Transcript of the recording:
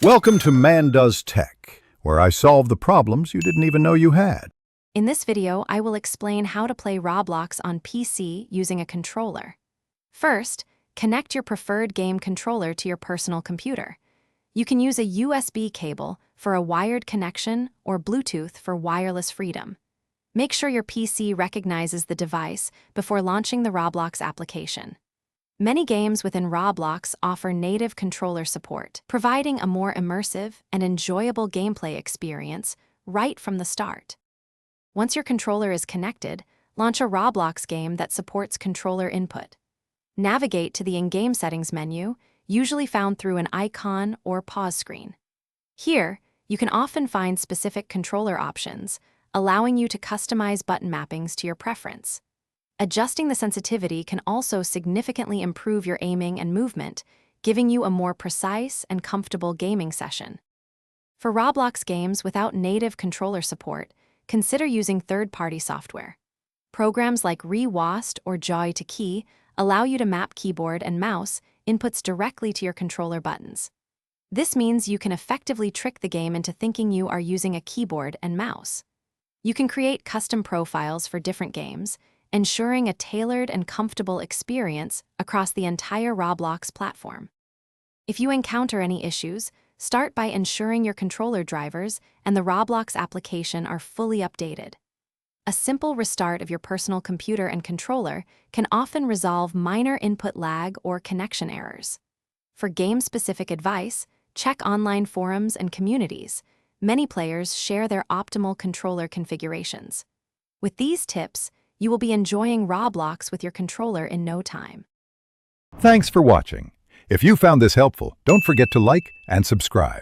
Welcome to Man Does Tech, where I solve the problems you didn't even know you had. In this video, I will explain how to play Roblox on PC using a controller. First, connect your preferred game controller to your personal computer. You can use a USB cable for a wired connection or Bluetooth for wireless freedom. Make sure your PC recognizes the device before launching the Roblox application. Many games within Roblox offer native controller support, providing a more immersive and enjoyable gameplay experience right from the start. Once your controller is connected, launch a Roblox game that supports controller input. Navigate to the in-game settings menu, usually found through an icon or pause screen. Here, you can often find specific controller options, allowing you to customize button mappings to your preference. Adjusting the sensitivity can also significantly improve your aiming and movement, giving you a more precise and comfortable gaming session. For Roblox games without native controller support, consider using third-party software. Programs like Rewast or Joy to Key allow you to map keyboard and mouse inputs directly to your controller buttons. This means you can effectively trick the game into thinking you are using a keyboard and mouse. You can create custom profiles for different games, ensuring a tailored and comfortable experience across the entire Roblox platform. If you encounter any issues, start by ensuring your controller drivers and the Roblox application are fully updated. A simple restart of your personal computer and controller can often resolve minor input lag or connection errors. For game-specific advice, check online forums and communities. Many players share their optimal controller configurations. With these tips, you will be enjoying Roblox with your controller in no time. Thanks for watching. If you found this helpful, don't forget to like and subscribe.